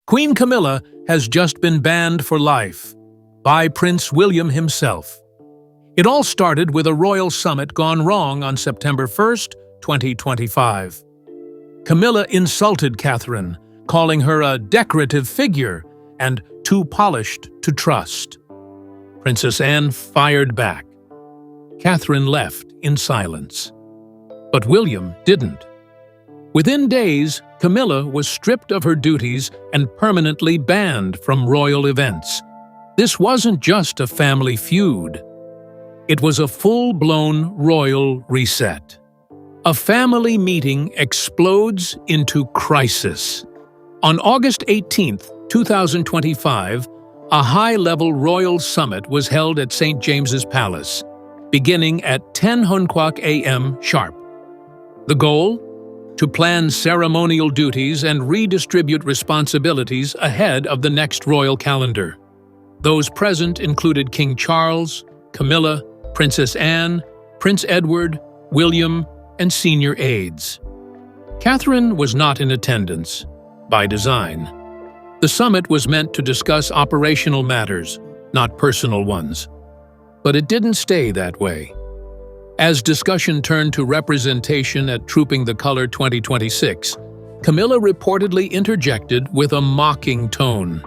Queen Camilla has just been banned for life by Prince William himself. It all started with a royal summit gone wrong on September 1st, 2025. Camilla insulted Catherine, calling her a decorative figure and too polished to trust. Princess Anne fired back. Catherine left in silence. But William didn't. Within days, Camilla was stripped of her duties and permanently banned from royal events. This wasn't just a family feud. It was a full-blown royal reset. A family meeting explodes into crisis. On August 18, 2025, a high-level royal summit was held at St. James's Palace, beginning at 10 a.m. sharp. The goal? To plan ceremonial duties and redistribute responsibilities ahead of the next royal calendar. Those present included King Charles, Camilla, Princess Anne, Prince Edward, William, and senior aides. Catherine was not in attendance, by design. The summit was meant to discuss operational matters, not personal ones. But it didn't stay that way. As discussion turned to representation at Trooping the Color 2026, Camilla reportedly interjected with a mocking tone.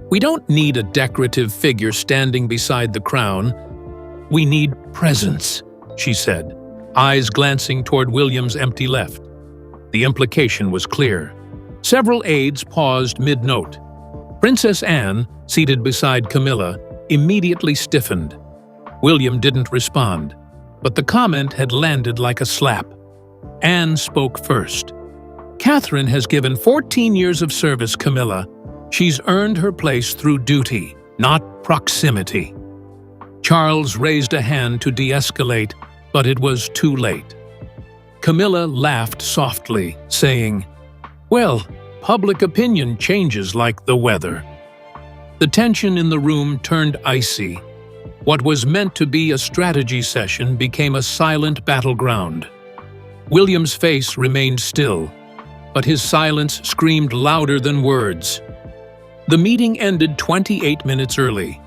"We don't need a decorative figure standing beside the crown. We need presence," she said, eyes glancing toward William's empty left. The implication was clear. Several aides paused mid-note. Princess Anne, seated beside Camilla, immediately stiffened. William didn't respond. But the comment had landed like a slap. Anne spoke first. "Catherine has given 14 years of service, Camilla. She's earned her place through duty, not proximity." Charles raised a hand to de-escalate, but it was too late. Camilla laughed softly, saying, "Well, public opinion changes like the weather." The tension in the room turned icy. What was meant to be a strategy session became a silent battleground. William's face remained still, but his silence screamed louder than words. The meeting ended 28 minutes early.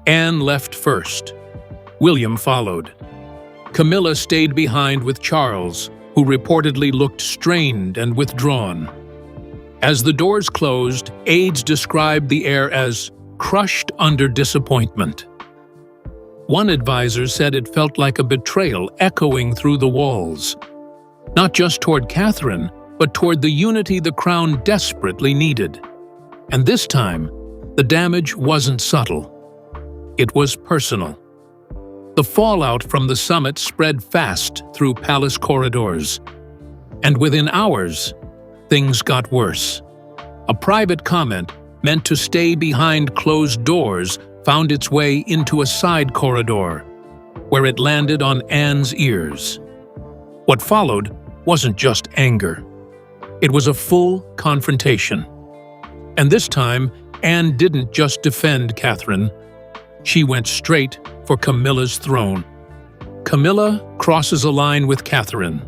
Anne left first. William followed. Camilla stayed behind with Charles, who reportedly looked strained and withdrawn. As the doors closed, aides described the air as crushed under disappointment. One advisor said it felt like a betrayal echoing through the walls. Not just toward Catherine, but toward the unity the crown desperately needed. And this time, the damage wasn't subtle. It was personal. The fallout from the summit spread fast through palace corridors. And within hours, things got worse. A private comment meant to stay behind closed doors found its way into a side corridor, where it landed on Anne's ears. What followed wasn't just anger. It was a full confrontation. And this time, Anne didn't just defend Catherine. She went straight for Camilla's throne. Camilla crosses a line with Catherine.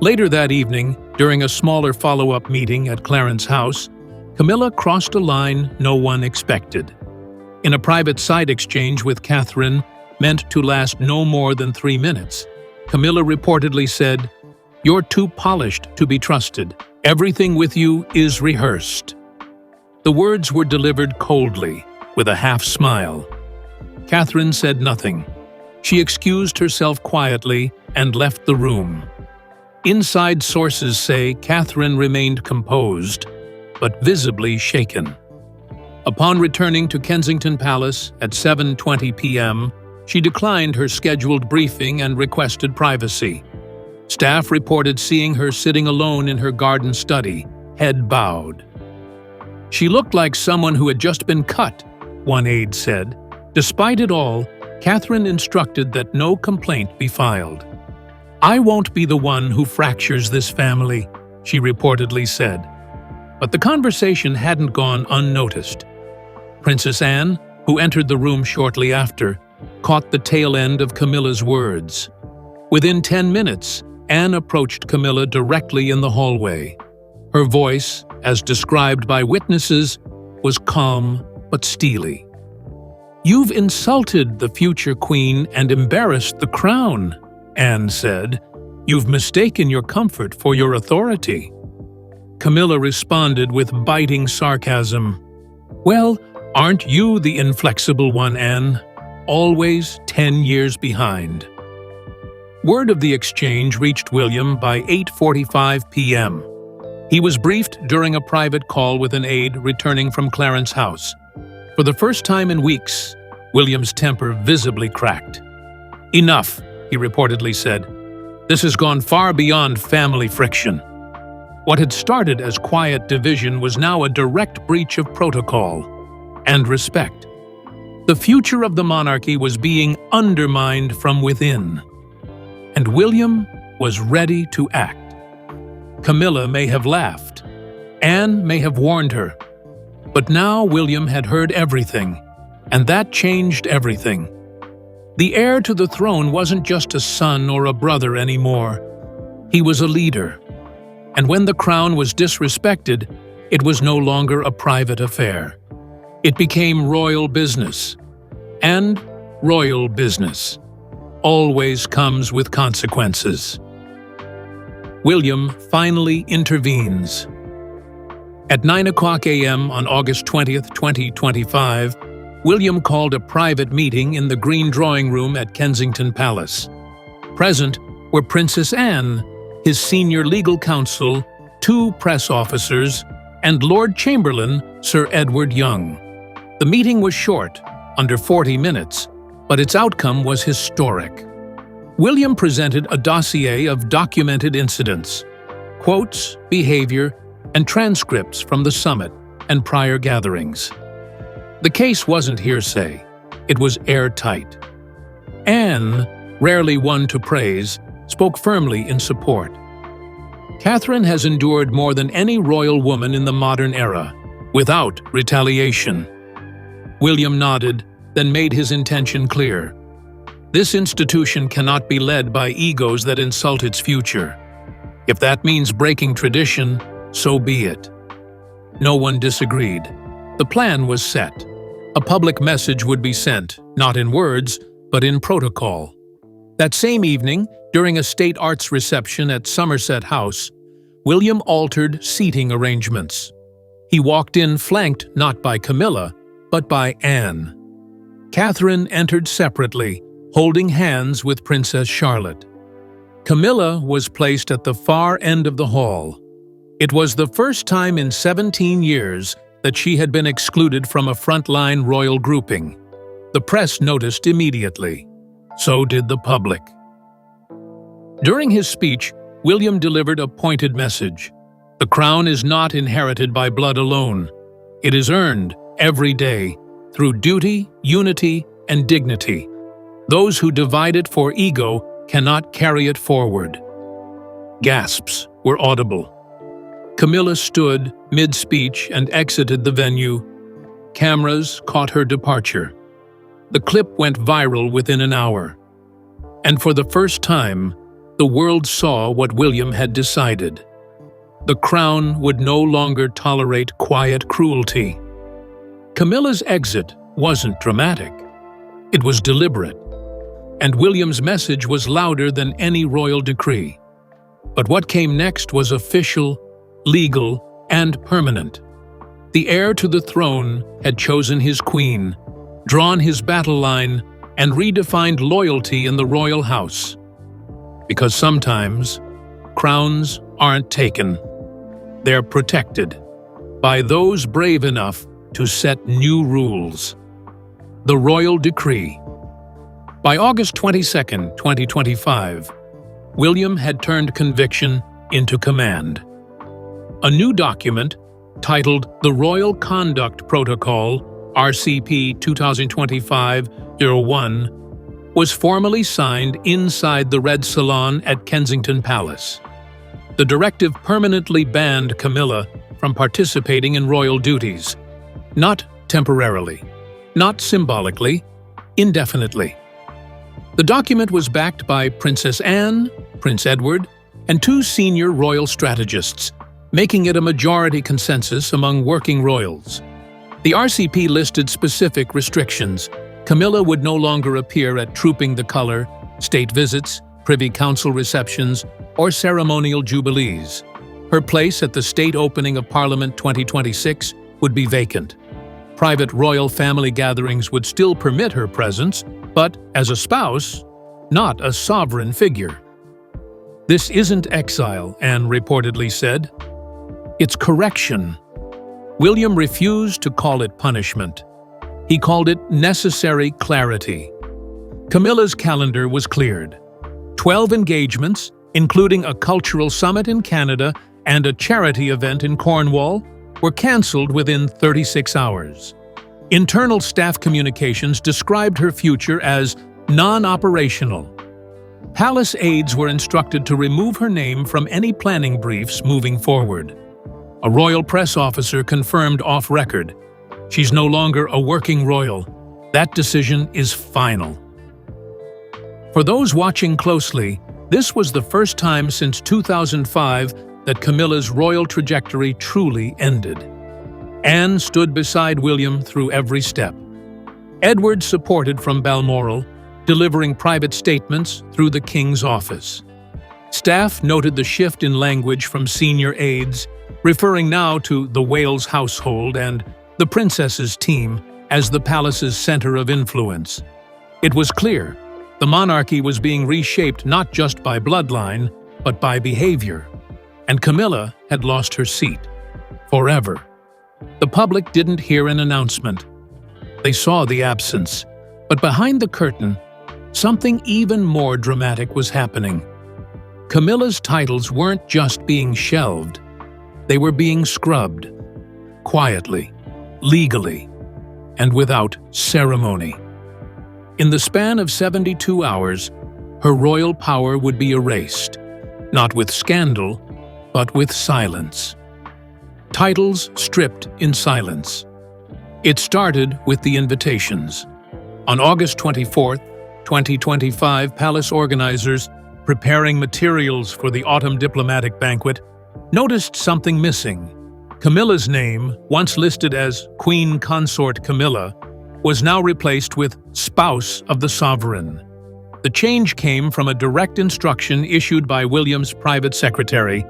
Later that evening, during a smaller follow-up meeting at Clarence's house, Camilla crossed a line no one expected. In a private side exchange with Catherine, meant to last no more than 3 minutes, Camilla reportedly said, "You're too polished to be trusted. Everything with you is rehearsed." The words were delivered coldly, with a half-smile. Catherine said nothing. She excused herself quietly and left the room. Inside sources say Catherine remained composed, but visibly shaken. Upon returning to Kensington Palace at 7:20 p.m., she declined her scheduled briefing and requested privacy. Staff reported seeing her sitting alone in her garden study, head bowed. "She looked like someone who had just been cut," one aide said. Despite it all, Catherine instructed that no complaint be filed. "I won't be the one who fractures this family," she reportedly said. But the conversation hadn't gone unnoticed. Princess Anne, who entered the room shortly after, caught the tail end of Camilla's words. Within 10 minutes, Anne approached Camilla directly in the hallway. Her voice, as described by witnesses, was calm but steely. "You've insulted the future queen and embarrassed the crown," Anne said. "You've mistaken your comfort for your authority." Camilla responded with biting sarcasm. "Well, aren't you the inflexible one, Anne? Always 10 years behind." Word of the exchange reached William by 8:45 p.m. He was briefed during a private call with an aide returning from Clarence House. For the first time in weeks, William's temper visibly cracked. "Enough," he reportedly said. "This has gone far beyond family friction." What had started as quiet division was now a direct breach of protocol and respect. The future of the monarchy was being undermined from within, and William was ready to act. Camilla may have laughed, Anne may have warned her, but now William had heard everything, and that changed everything. The heir to the throne wasn't just a son or a brother anymore. He was a leader. And when the crown was disrespected, it was no longer a private affair. It became royal business. And royal business always comes with consequences. William finally intervenes. At 9:00 a.m. on August 20th, 2025, William called a private meeting in the Green Drawing Room at Kensington Palace. Present were Princess Anne, his senior legal counsel, 2 press officers, and Lord Chamberlain Sir Edward Young. The meeting was short, under 40 minutes, but its outcome was historic. William presented a dossier of documented incidents, quotes, behavior, and transcripts from the summit and prior gatherings. The case wasn't hearsay, it was airtight. Anne, rarely one to praise, spoke firmly in support. Catherine has endured more than any royal woman in the modern era, without retaliation. William nodded, then made his intention clear. This institution cannot be led by egos that insult its future. If that means breaking tradition, so be it. No one disagreed. The plan was set. A public message would be sent, not in words, but in protocol. That same evening, during a state arts reception at Somerset House, William altered seating arrangements. He walked in flanked not by Camilla, but by Anne. Catherine entered separately, holding hands with Princess Charlotte. Camilla was placed at the far end of the hall. It was the first time in 17 years that she had been excluded from a frontline royal grouping. The press noticed immediately. So did the public. During his speech, William delivered a pointed message. The crown is not inherited by blood alone. It is earned every day through duty, unity, and dignity. Those who divide it for ego cannot carry it forward. Gasps were audible. Camilla stood mid-speech and exited the venue. Cameras caught her departure. The clip went viral within an hour. And for the first time, the world saw what William had decided. The crown would no longer tolerate quiet cruelty. Camilla's exit wasn't dramatic. It was deliberate. And William's message was louder than any royal decree. But what came next was official, legal, and permanent. The heir to the throne had chosen his queen, drawn his battle line, and redefined loyalty in the royal house. Because sometimes, crowns aren't taken. They're protected by those brave enough to set new rules. The Royal Decree. By August 22, 2025, William had turned conviction into command. A new document, titled the Royal Conduct Protocol, RCP 2025-01, was formally signed inside the Red Salon at Kensington Palace. The directive permanently banned Camilla from participating in royal duties, not temporarily, not symbolically, indefinitely. The document was backed by Princess Anne, Prince Edward, and 2 senior royal strategists, making it a majority consensus among working royals. The RCP listed specific restrictions. Camilla would no longer appear at Trooping the Colour, state visits, Privy Council receptions, or ceremonial jubilees. Her place at the state opening of Parliament 2026 would be vacant. Private royal family gatherings would still permit her presence, but as a spouse, not a sovereign figure. "This isn't exile," Anne reportedly said. "It's correction." William refused to call it punishment. He called it necessary clarity. Camilla's calendar was cleared. 12 engagements, including a cultural summit in Canada and a charity event in Cornwall, were cancelled within 36 hours. Internal staff communications described her future as non-operational. Palace aides were instructed to remove her name from any planning briefs moving forward. A royal press officer confirmed off-record, "She's no longer a working royal. That decision is final." For those watching closely, this was the first time since 2005 that Camilla's royal trajectory truly ended. Anne stood beside William through every step. Edward supported from Balmoral, delivering private statements through the King's office. Staff noted the shift in language from senior aides, referring now to the Wales household and the princess's team as the palace's center of influence. It was clear the monarchy was being reshaped not just by bloodline, but by behavior. And Camilla had lost her seat. Forever. The public didn't hear an announcement. They saw the absence. But behind the curtain, something even more dramatic was happening. Camilla's titles weren't just being shelved. They were being scrubbed. Quietly, legally, and without ceremony. In the span of 72 hours, her royal power would be erased. Not with scandal, but with silence. Titles stripped in silence. It started with the invitations. On August 24, 2025, palace organizers, preparing materials for the autumn diplomatic banquet, noticed something missing. Camilla's name, once listed as Queen Consort Camilla, was now replaced with Spouse of the Sovereign. The change came from a direct instruction issued by William's private secretary,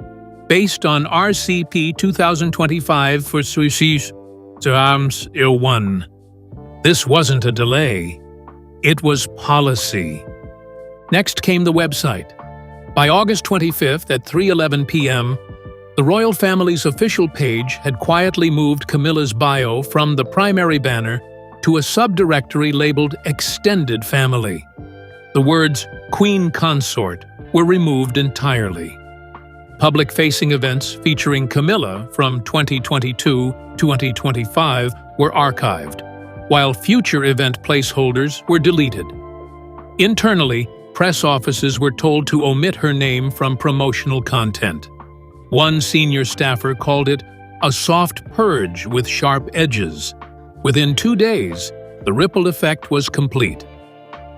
based on RCP 2025 for Suisse Arms Il-1. This wasn't a delay. It was policy. Next came the website. By August 25th at 3:11 p.m., the royal family's official page had quietly moved Camilla's bio from the primary banner to a subdirectory labeled Extended Family. The words Queen Consort were removed entirely. Public-facing events featuring Camilla from 2022-2025 were archived, while future event placeholders were deleted. Internally, press offices were told to omit her name from promotional content. One senior staffer called it a soft purge with sharp edges. Within 2 days, the ripple effect was complete.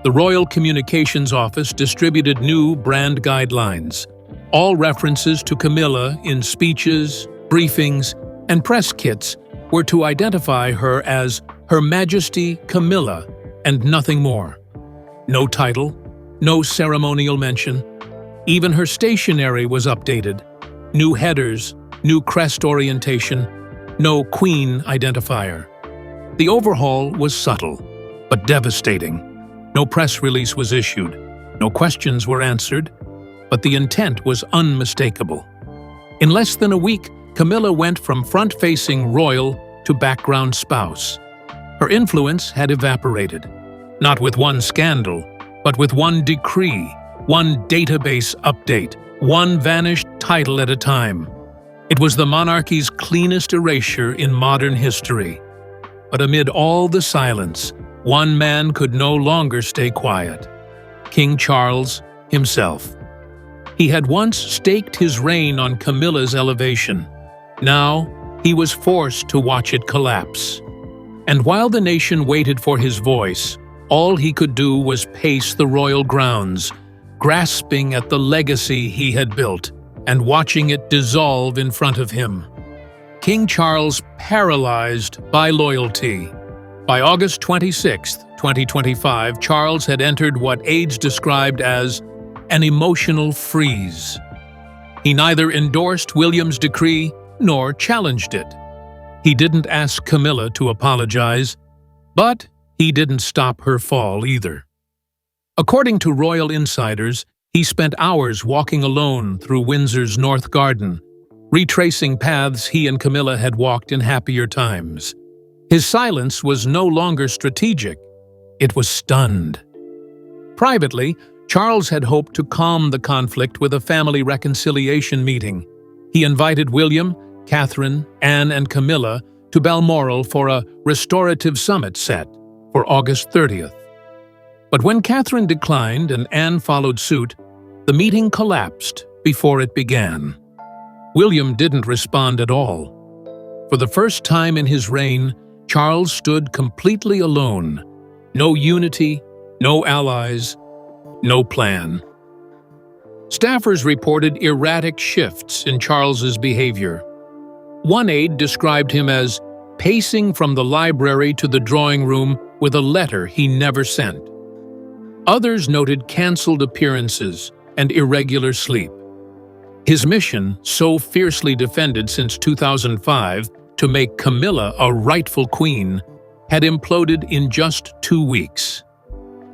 The Royal Communications Office distributed new brand guidelines. All references to Camilla in speeches, briefings, and press kits were to identify her as Her Majesty Camilla and nothing more. No title, no ceremonial mention. Even her stationery was updated. New headers, new crest orientation, no Queen identifier. The overhaul was subtle, but devastating. No press release was issued, no questions were answered, but the intent was unmistakable. In less than a week, Camilla went from front-facing royal to background spouse. Her influence had evaporated, not with one scandal, but with one decree, one database update, one vanished title at a time. It was the monarchy's cleanest erasure in modern history. But amid all the silence, one man could no longer stay quiet. King Charles himself. He had once staked his reign on Camilla's elevation. Now, he was forced to watch it collapse. And while the nation waited for his voice, all he could do was pace the royal grounds, grasping at the legacy he had built. and watching it dissolve in front of him. King Charles paralyzed by loyalty. By August 26, 2025, Charles had entered what aides described as an emotional freeze. He neither endorsed William's decree nor challenged it. He didn't ask Camilla to apologize, but he didn't stop her fall either. According to royal insiders, he spent hours walking alone through Windsor's North Garden, retracing paths he and Camilla had walked in happier times. His silence was no longer strategic, it was stunned. Privately, Charles had hoped to calm the conflict with a family reconciliation meeting. He invited William, Catherine, Anne, and Camilla to Balmoral for a restorative summit set for August 30th. But when Catherine declined and Anne followed suit, the meeting collapsed before it began. William didn't respond at all. For the first time in his reign, Charles stood completely alone. No unity, no allies, no plan. Staffers reported erratic shifts in Charles's behavior. One aide described him as pacing from the library to the drawing room with a letter he never sent. Others noted canceled appearances and irregular sleep. His mission, so fiercely defended since 2005 to make Camilla a rightful queen, had imploded in just 2 weeks.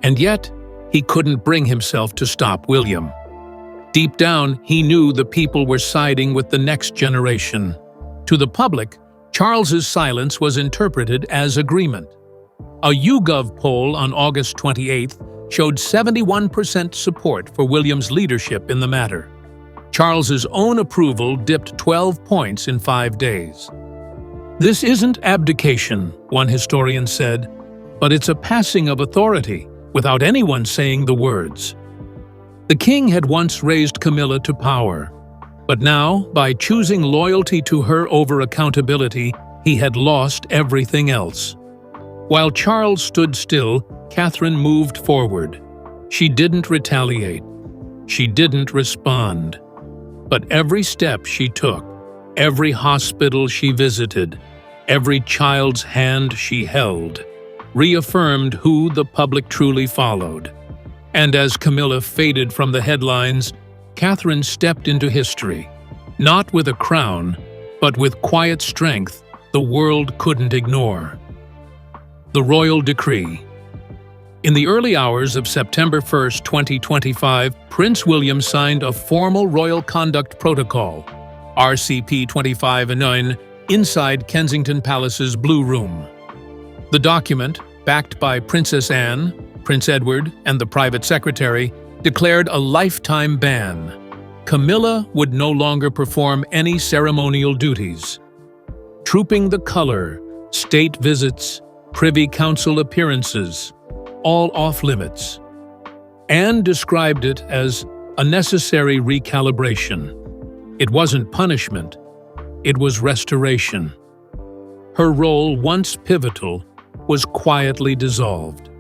And yet, he couldn't bring himself to stop William. Deep down, he knew the people were siding with the next generation. To the public, Charles's silence was interpreted as agreement. A YouGov poll on August 28th showed 71% support for William's leadership in the matter. Charles's own approval dipped 12 points in 5 days. This isn't abdication, one historian said, but it's a passing of authority without anyone saying the words. The king had once raised Camilla to power, but now, by choosing loyalty to her over accountability, he had lost everything else. While Charles stood still, Catherine moved forward. She didn't retaliate. She didn't respond. But every step she took, every hospital she visited, every child's hand she held, reaffirmed who the public truly followed. And as Camilla faded from the headlines, Catherine stepped into history, not with a crown, but with quiet strength the world couldn't ignore. The Royal Decree. In the early hours of September 1, 2025, Prince William signed a formal Royal Conduct Protocol, RCP 25/9, inside Kensington Palace's Blue Room. The document, backed by Princess Anne, Prince Edward, and the private secretary, declared a lifetime ban. Camilla would no longer perform any ceremonial duties. Trooping the Colour, state visits, Privy Council appearances, all off-limits. Anne described it as a necessary recalibration. It wasn't punishment, it was restoration. Her role, once pivotal, was quietly dissolved.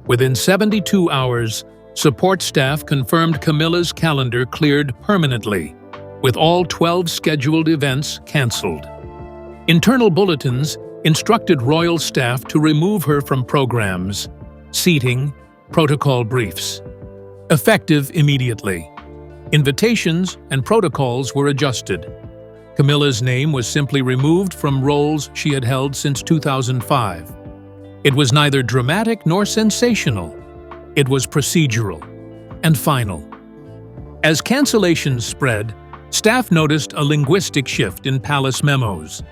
Within 72 hours, support staff confirmed Camilla's calendar cleared permanently, with all 12 scheduled events cancelled. Internal bulletins instructed royal staff to remove her from programs, seating, protocol briefs. Effective immediately. Invitations and protocols were adjusted. Camilla's name was simply removed from roles she had held since 2005. It was neither dramatic nor sensational. It was procedural and final. As cancellations spread, staff noticed a linguistic shift in palace memos.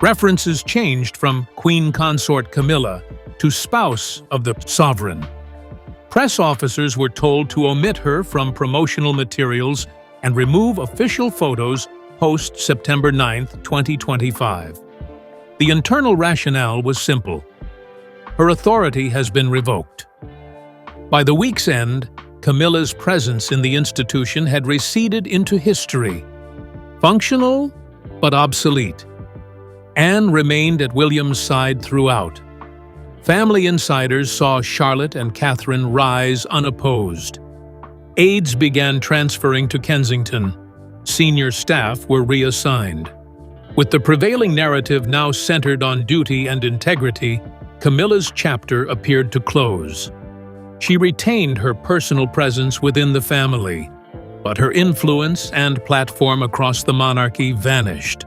References changed from Queen Consort Camilla to spouse of the sovereign. Press officers were told to omit her from promotional materials and remove official photos post-September 9, 2025. The internal rationale was simple. Her authority has been revoked. By the week's end, Camilla's presence in the institution had receded into history. Functional, but obsolete. Anne remained at William's side throughout. Family insiders saw Charlotte and Catherine rise unopposed. Aides began transferring to Kensington. senior staff were reassigned. With the prevailing narrative now centered on duty and integrity, Camilla's chapter appeared to close. She retained her personal presence within the family, but her influence and platform across the monarchy vanished,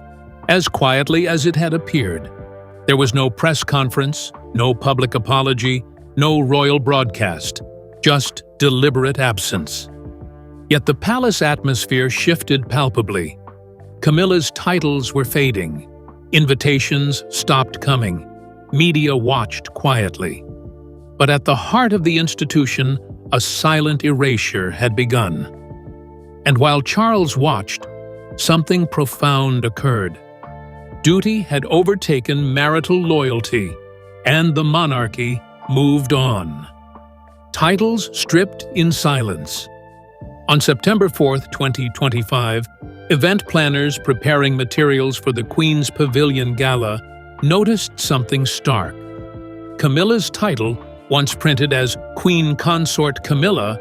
as quietly as it had appeared. There was no press conference, no public apology, no royal broadcast, just deliberate absence. Yet the palace atmosphere shifted palpably. Camilla's titles were fading. Invitations stopped coming. Media watched quietly. But at the heart of the institution, a silent erasure had begun. And while Charles watched, something profound occurred. Duty had overtaken marital loyalty, and the monarchy moved on. Titles stripped in silence. On September 4, 2025, event planners preparing materials for the Queen's Pavilion Gala noticed something stark. Camilla's title, once printed as Queen Consort Camilla,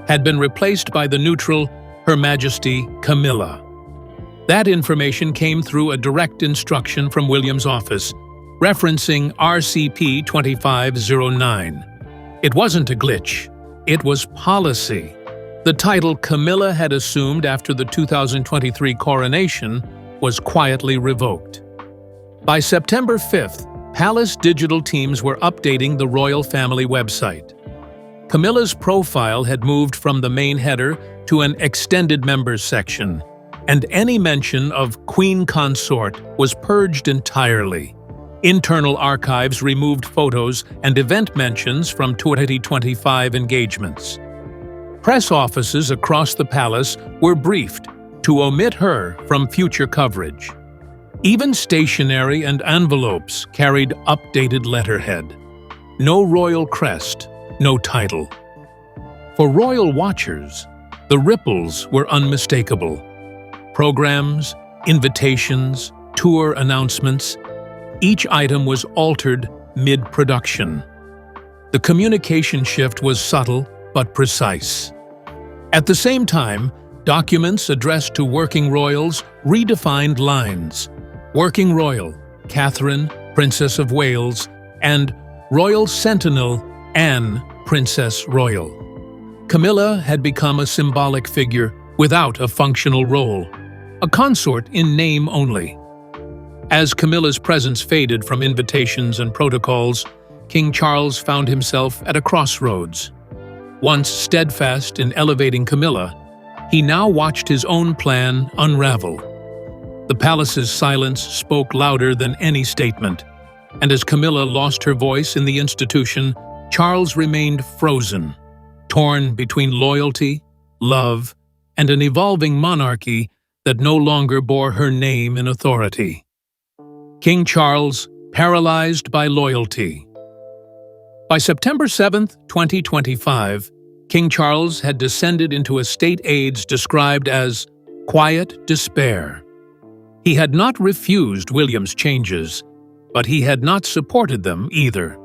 had been replaced by the neutral Her Majesty Camilla. That information came through a direct instruction from William's office, referencing RCP 2509. It wasn't a glitch, it was policy. The title Camilla had assumed after the 2023 coronation was quietly revoked. By September 5th, Palace digital teams were updating the royal family website. Camilla's profile had moved from the main header to an extended members section, and any mention of Queen Consort was purged entirely. Internal archives removed photos and event mentions from 2025 engagements. Press offices across the palace were briefed to omit her from future coverage. Even stationery and envelopes carried updated letterhead. No royal crest, no title. For royal watchers, the ripples were unmistakable. Programs, invitations, tour announcements, each item was altered mid-production. The communication shift was subtle but precise. At the same time, documents addressed to working royals redefined lines. Working Royal, Catherine, Princess of Wales, and Royal Sentinel, Anne, Princess Royal. Camilla had become a symbolic figure without a functional role, a consort in name only. As Camilla's presence faded from invitations and protocols, King Charles found himself at a crossroads. Once steadfast in elevating Camilla, he now watched his own plan unravel. The palace's silence spoke louder than any statement, and as Camilla lost her voice in the institution, Charles remained frozen, torn between loyalty, love, and an evolving monarchy that no longer bore her name in authority. King Charles, paralyzed by loyalty. By September 7, 2025, King Charles had descended into a state aids described as quiet despair. He had not refused William's changes, but he had not supported them either.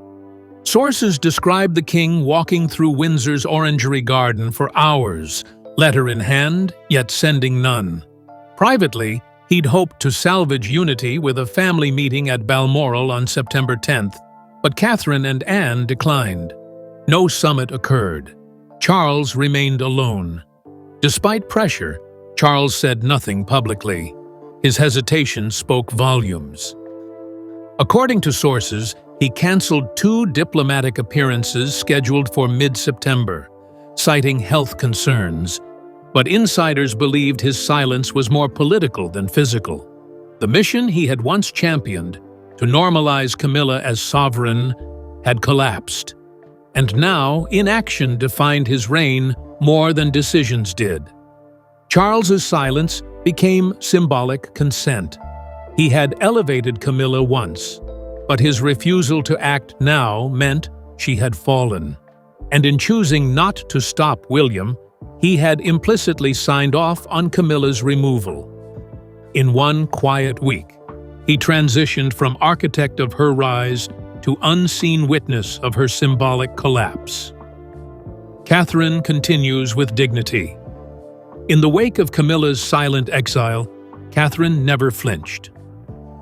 Sources describe the king walking through Windsor's orangery garden for hours, letter in hand, yet sending none. Privately, he'd hoped to salvage unity with a family meeting at Balmoral on September 10th, but Catherine and Anne declined. No summit occurred. Charles remained alone. Despite pressure, Charles said nothing publicly. His hesitation spoke volumes. According to sources, he canceled 2 diplomatic appearances scheduled for mid-September, citing health concerns. But insiders believed his silence was more political than physical. The mission he had once championed, to normalize Camilla as sovereign, had collapsed. And now, inaction defined his reign more than decisions did. Charles's silence became symbolic consent. He had elevated Camilla once, but his refusal to act now meant she had fallen. And in choosing not to stop William, he had implicitly signed off on Camilla's removal. In one quiet week, he transitioned from architect of her rise to unseen witness of her symbolic collapse. Catherine continues with dignity. In the wake of Camilla's silent exile, Catherine never flinched.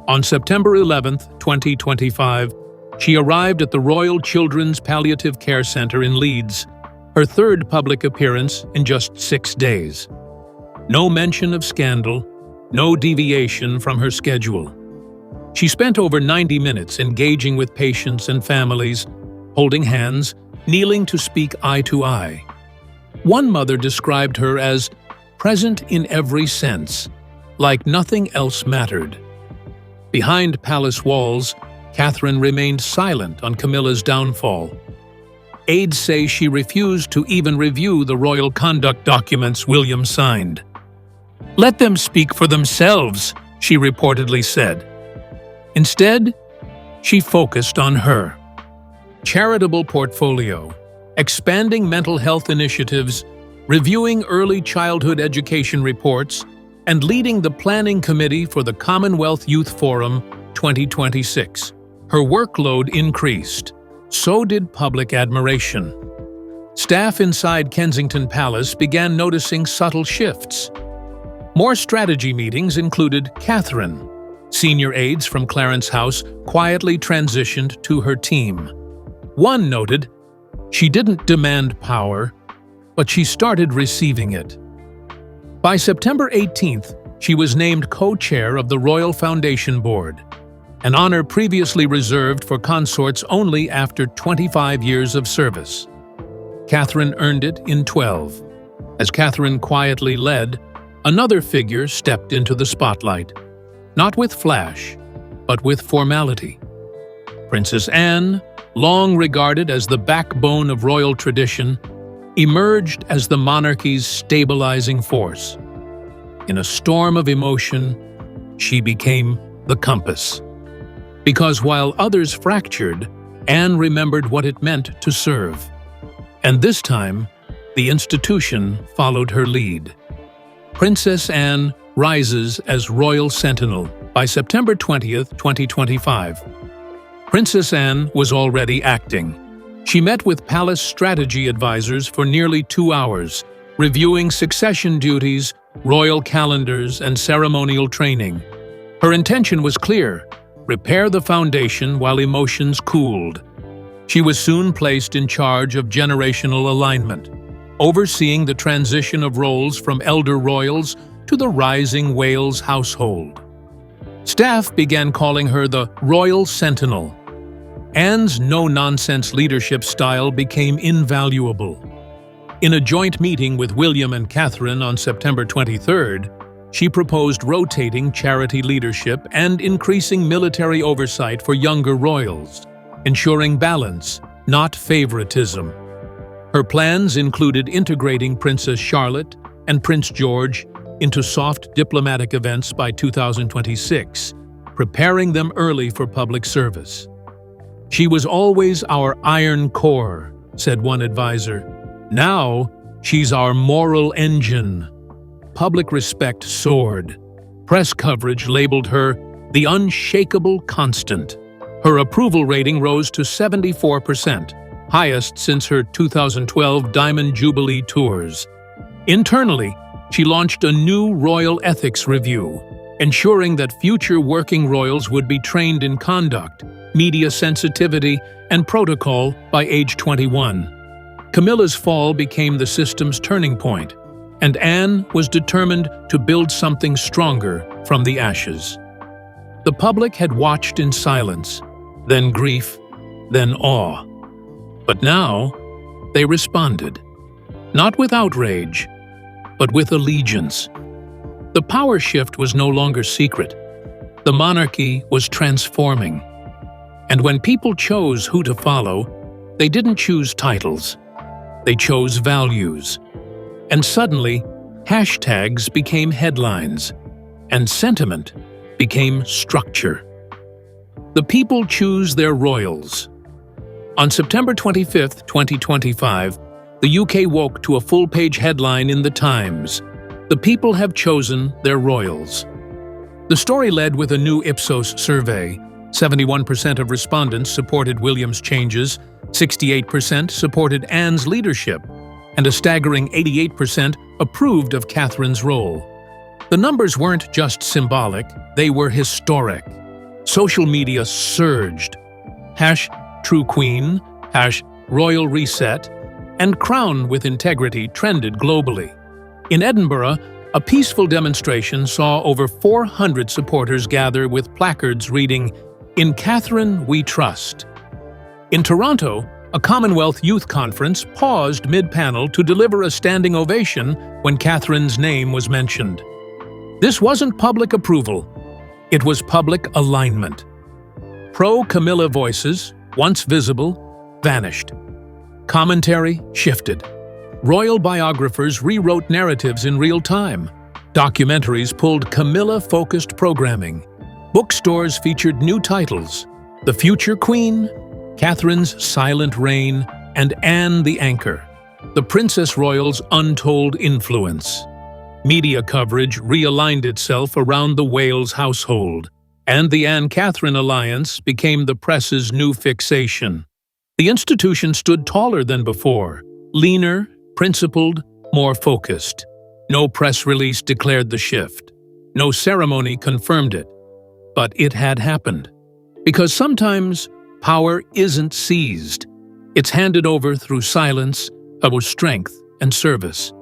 On September 11, 2025, she arrived at the Royal Children's Palliative Care Centre in Leeds, her third public appearance in just 6 days. No mention of scandal, no deviation from her schedule. She spent over 90 minutes engaging with patients and families, holding hands, kneeling to speak eye to eye. One mother described her as present in every sense, like nothing else mattered. Behind palace walls, Catherine remained silent on Camilla's downfall. Aides say she refused to even review the royal conduct documents William signed. "Let them speak for themselves," she reportedly said. Instead, she focused on her charitable portfolio, expanding mental health initiatives, reviewing early childhood education reports, and leading the planning committee for the Commonwealth Youth Forum 2026. Her workload increased. So did public admiration. Staff inside Kensington Palace began noticing subtle shifts. More strategy meetings included Catherine. Senior aides from Clarence House quietly transitioned to her team. One noted, "She didn't demand power, but she started receiving it." By September 18th, she was named co-chair of the Royal Foundation Board, an honor previously reserved for consorts only after 25 years of service. Catherine earned it in 12. As Catherine quietly led, another figure stepped into the spotlight, not with flash, but with formality. Princess Anne, long regarded as the backbone of royal tradition, emerged as the monarchy's stabilizing force. In a storm of emotion, she became the compass. Because while others fractured, Anne remembered what it meant to serve. And this time, the institution followed her lead. Princess Anne rises as Royal Sentinel by September 20th, 2025. Princess Anne was already acting. She met with palace strategy advisors for nearly 2 hours, reviewing succession duties, royal calendars, and ceremonial training. Her intention was clear: repair the foundation while emotions cooled. She was soon placed in charge of generational alignment, overseeing the transition of roles from elder royals to the rising Wales household. Staff began calling her the Royal Sentinel. Anne's no-nonsense leadership style became invaluable. In a joint meeting with William and Catherine on September 23rd, she proposed rotating charity leadership and increasing military oversight for younger royals, ensuring balance, not favoritism. Her plans included integrating Princess Charlotte and Prince George into soft diplomatic events by 2026, preparing them early for public service. "She was always our iron core," said one advisor. "Now, she's our moral engine." Public respect soared. Press coverage labeled her the unshakable constant. Her approval rating rose to 74%, highest since her 2012 Diamond Jubilee tours. Internally, she launched a new royal ethics review, ensuring that future working royals would be trained in conduct, media sensitivity, and protocol by age 21. Camilla's fall became the system's turning point, and Anne was determined to build something stronger from the ashes. The public had watched in silence, then grief, then awe. But now, they responded, not with outrage, but with allegiance. The power shift was no longer secret. The monarchy was transforming. And when people chose who to follow, they didn't choose titles. They chose values. And suddenly, hashtags became headlines, and sentiment became structure. The people choose their royals. On September 25, 2025, the UK woke to a full-page headline in The Times: "The people have chosen their royals." The story led with a new Ipsos survey. 71% of respondents supported William's changes, 68% supported Anne's leadership, and a staggering 88% approved of Catherine's role. The numbers weren't just symbolic, they were historic. Social media surged. #TrueQueen, #Royal Reset, and Crown with Integrity trended globally. In Edinburgh, a peaceful demonstration saw over 400 supporters gather with placards reading, "In Catherine we trust." In Toronto, a Commonwealth Youth Conference paused mid-panel to deliver a standing ovation when Catherine's name was mentioned. This wasn't public approval, it was public alignment. Pro-Camilla voices, once visible, vanished. Commentary shifted. Royal biographers rewrote narratives in real time. Documentaries pulled Camilla-focused programming. Bookstores featured new titles: The Future Queen, Catherine's Silent Reign, and Anne the Anchor, the Princess Royal's Untold Influence. Media coverage realigned itself around the Wales household, and the Anne-Catherine alliance became the press's new fixation. The institution stood taller than before, leaner, principled, more focused. No press release declared the shift. No ceremony confirmed it. But it had happened. Because sometimes power isn't seized. It's handed over through silence, of strength and service.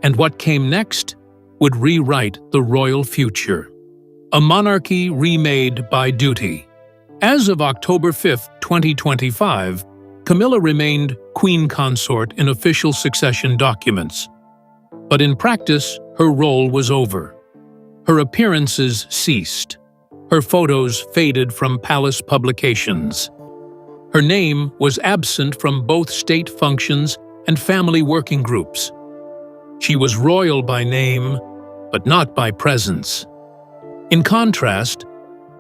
And what came next would rewrite the royal future. A monarchy remade by duty. As of October 5, 2025, Camilla remained Queen Consort in official succession documents. But in practice, her role was over. Her appearances ceased. Her photos faded from palace publications. Her name was absent from both state functions and family working groups. She was royal by name, but not by presence. In contrast,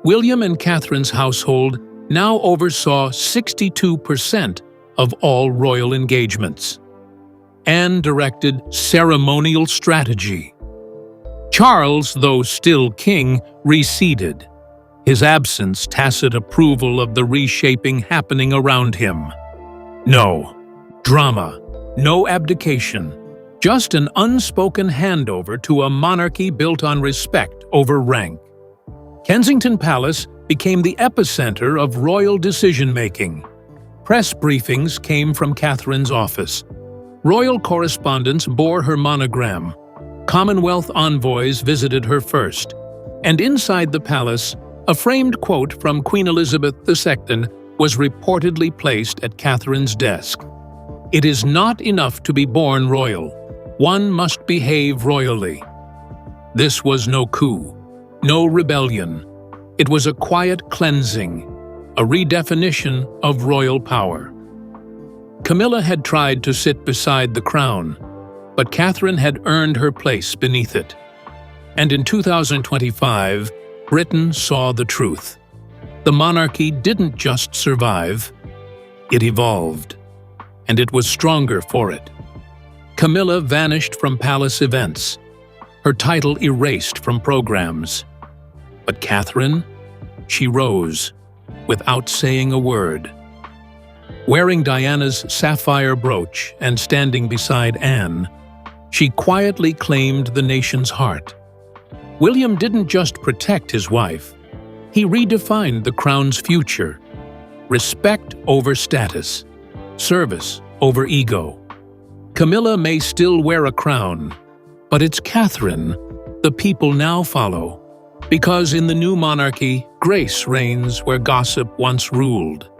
William and Catherine's household now oversaw 62% of all royal engagements. Anne directed ceremonial strategy. Charles, though still king, receded, his absence tacit approval of the reshaping happening around him. No drama, no abdication, just an unspoken handover to a monarchy built on respect over rank. Kensington Palace became the epicenter of royal decision-making. Press briefings came from Catherine's office. Royal correspondence bore her monogram. Commonwealth envoys visited her first. And inside the palace, a framed quote from Queen Elizabeth II was reportedly placed at Catherine's desk. "It is not enough to be born royal. One must behave royally." This was no coup, no rebellion. It was a quiet cleansing, a redefinition of royal power. Camilla had tried to sit beside the crown, but Catherine had earned her place beneath it. And in 2025, Britain saw the truth. The monarchy didn't just survive, it evolved, and it was stronger for it. Camilla vanished from palace events, her title erased from programs. But Catherine, she rose, without saying a word. Wearing Diana's sapphire brooch and standing beside Anne, she quietly claimed the nation's heart. William didn't just protect his wife, he redefined the crown's future. Respect over status, service over ego. Camilla may still wear a crown, but it's Catherine the people now follow, because in the new monarchy, grace reigns where gossip once ruled.